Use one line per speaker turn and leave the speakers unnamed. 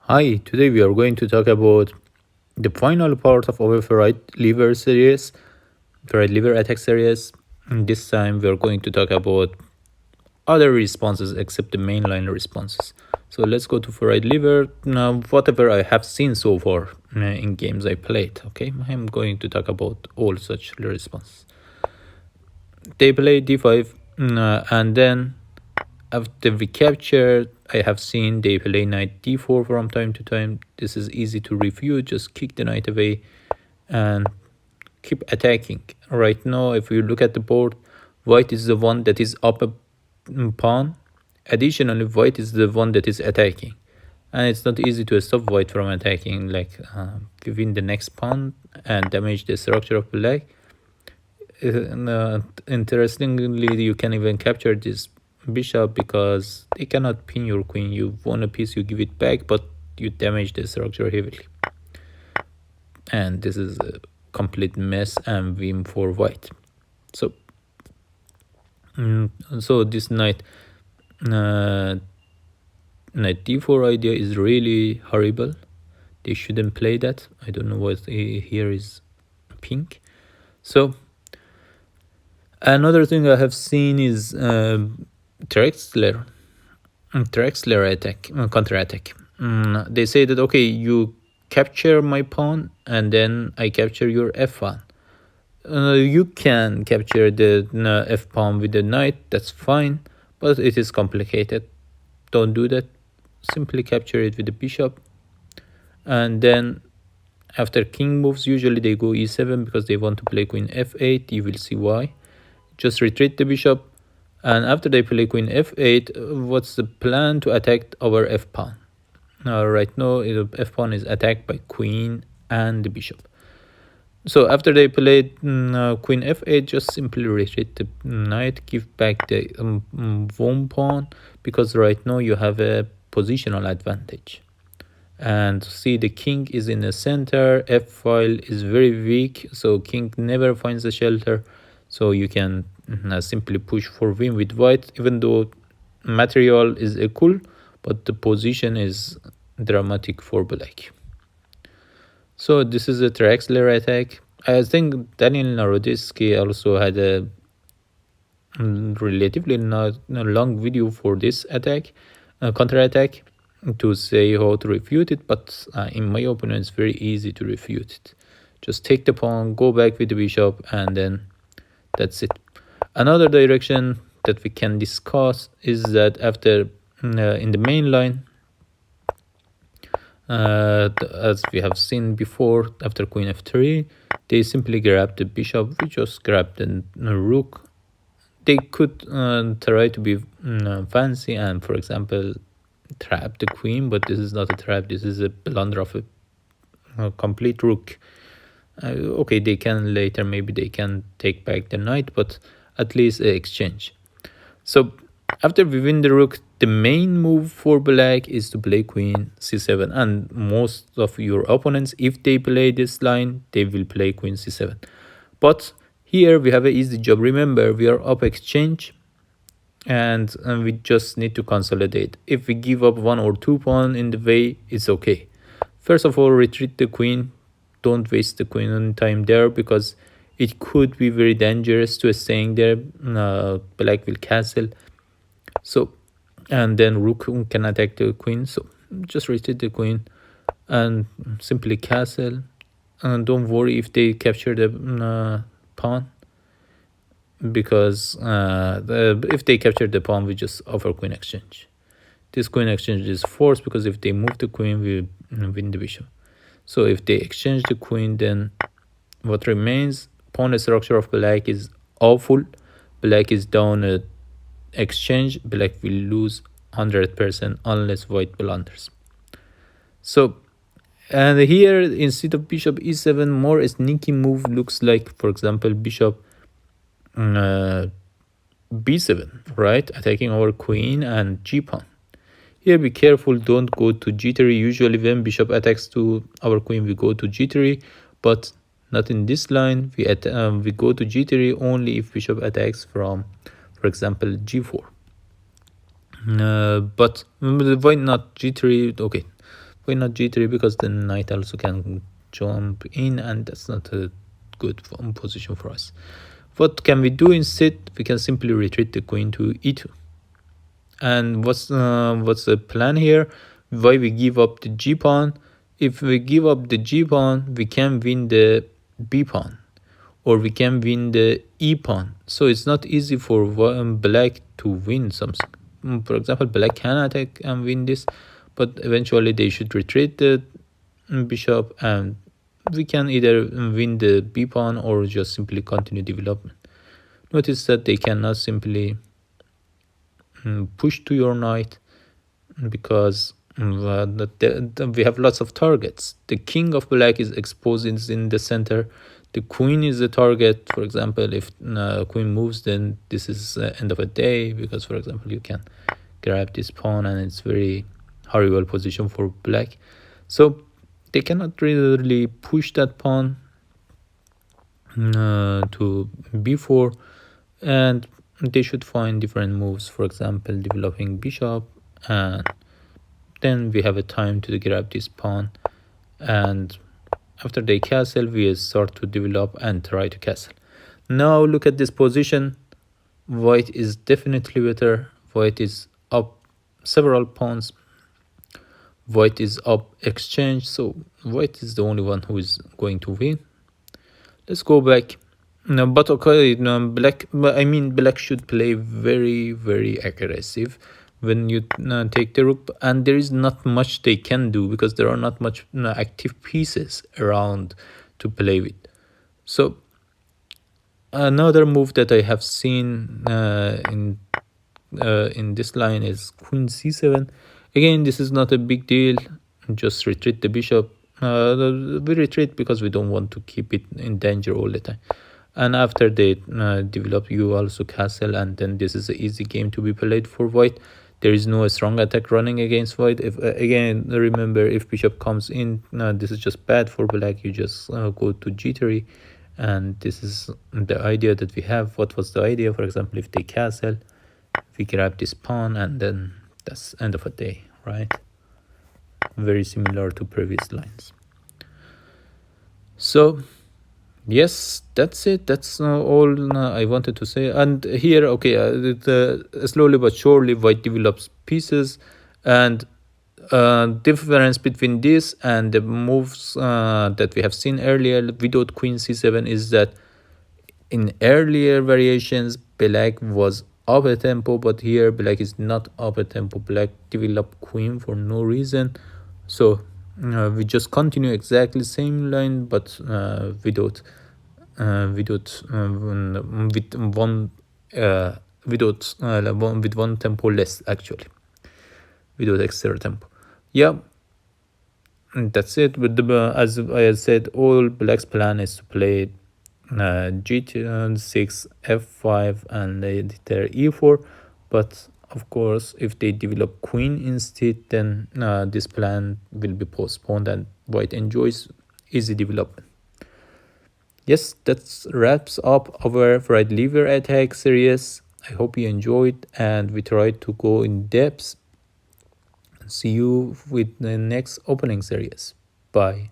Hi, today we are going to talk about the final part of our ferrite liver attack series. And this time we are going to talk about other responses except the mainline responses. So let's go to ferrite liver. Now, whatever I have seen so far in games I played, okay, I'm going to talk about all such responses. They play d5, and then after we capture, I have seen they play knight d4 from time to time. This is easy to refute. Just kick the knight away and keep attacking. Right now, if you look at the board, white is the one that is up a pawn. Additionally, white is the one that is attacking. And it's not easy to stop white from attacking, like giving the next pawn and damage the structure of black. Interestingly, you can even capture this bishop because they cannot pin your queen. You won a piece, you give it back, but you damage the structure heavily. And this is a complete mess and win for white. So, this knight d4 idea is really horrible. They shouldn't play that. I don't know what here is pink. So another thing I have seen is Traxler attack, counterattack. They say that, okay, you capture my pawn and then I capture your f1. You can capture the f pawn with the knight, that's fine, but it is complicated. Don't do that. Simply capture it with the bishop. And then after king moves, usually they go e7 because they want to play queen f8. You will see why. Just retreat the bishop. And after they play queen f8, what's the plan? To attack our f pawn. Right now, f pawn is attacked by queen and the bishop. So after they played queen f8, just simply retreat the knight, give back the one pawn, because right now you have a positional advantage. And see, the king is in the center, f file is very weak, so king never finds a shelter. So you can simply push for win with white, even though material is equal, but the position is dramatic for black. So this is a Traxler attack. I think Daniel Naroditsky also had a relatively not long video for this attack, counter attack, to say how to refute it. But in my opinion, it's very easy to refute it. Just take the pawn, go back with the bishop, and then that's it. Another direction that we can discuss is that after in the main line, as we have seen before, after queen f3, they simply grab the bishop. We just grab the rook. They could try to be fancy and, for example, trap the queen, but this is not a trap. This is a blunder of a complete rook. Okay, they can later, maybe they can take back the knight, but at least exchange. So after we win the rook, the main move for black is to play queen c7. And most of your opponents, if they play this line, they will play queen c7. But here we have an easy job. Remember, we are up exchange, and we just need to consolidate. If we give up one or two pawns in the way, it's okay. First of all, retreat the queen. Don't waste the queen on time there, because it could be very dangerous to staying there. Black will castle. So, and then rook can attack the queen. So just retreat the queen and simply castle. And don't worry if they capture the pawn, because if they capture the pawn, we just offer queen exchange. This queen exchange is forced because if they move the queen, we win the bishop. So if they exchange the queen, then what remains? Pawn structure of black is awful. Black is down a exchange. Black will lose 100% unless white blunders. So, and here instead of bishop e7, more sneaky move looks like, for example, bishop b7, right? Attacking our queen and g pawn. Here be careful, don't go to g3. Usually when bishop attacks to our queen, we go to g3, but not in this line. We go to g3 only if bishop attacks from, for example, g4. But why not g3? Okay, Why not g3? Because the knight also can jump in, and that's not a good position for us. What can we do instead? We can simply retreat the queen to e2. And what's the plan here? Why we give up the g pawn? If we give up the g pawn, we can win the b pawn, or we can win the e pawn. So it's not easy for black to win something. For example, black can attack and win this, but eventually they should retreat the bishop, and we can either win the b pawn or just simply continue development. Notice that they cannot simply push to your knight, because we have lots of targets. The king of black is exposed in the center. The queen is the target. For example, if queen moves, then this is end of a day, because, for example, you can grab this pawn, and it's very horrible position for black. So they cannot really push that pawn to b4, and they should find different moves. For example, developing bishop, and then we have a time to grab this pawn, and after they castle, we start to develop and try to castle. Now look at this position. White is definitely better. White is up several pawns. White is up exchange, so white is the only one who is going to win. Let's go back. No, but okay, no, black should play very, very aggressive when you take the rook, and there is not much they can do, because there are not much active pieces around to play with. So another move that I have seen in this line is queen c7. Again, this is not a big deal. Just retreat the bishop. We retreat because we don't want to keep it in danger all the time. And after they develop, you also castle, and then this is an easy game to be played for white. There is no strong attack running against white. If again, remember, if bishop comes in, this is just bad for black. You just go to g3, and this is the idea that we have. What was the idea? For example, if they castle, we grab this pawn, and then that's end of a day, right? Very similar to previous lines. So yes, that's it. That's all I wanted to say. And here, okay, slowly but surely, white develops pieces, and difference between this and the moves that we have seen earlier without queen c7 is that in earlier variations, black was up a tempo, but here black is not up a tempo. Black developed queen for no reason. So we just continue exactly same line, but with one tempo less, actually, without extra tempo. Yeah, and that's it. But as I said, all black's plan is to play g6, f5, and later e4. But of course, if they develop queen instead, then this plan will be postponed, and white enjoys easy development. Yes, that wraps up our right lever attack series. I hope you enjoyed, and we tried to go in depth. See you with the next opening series. Bye.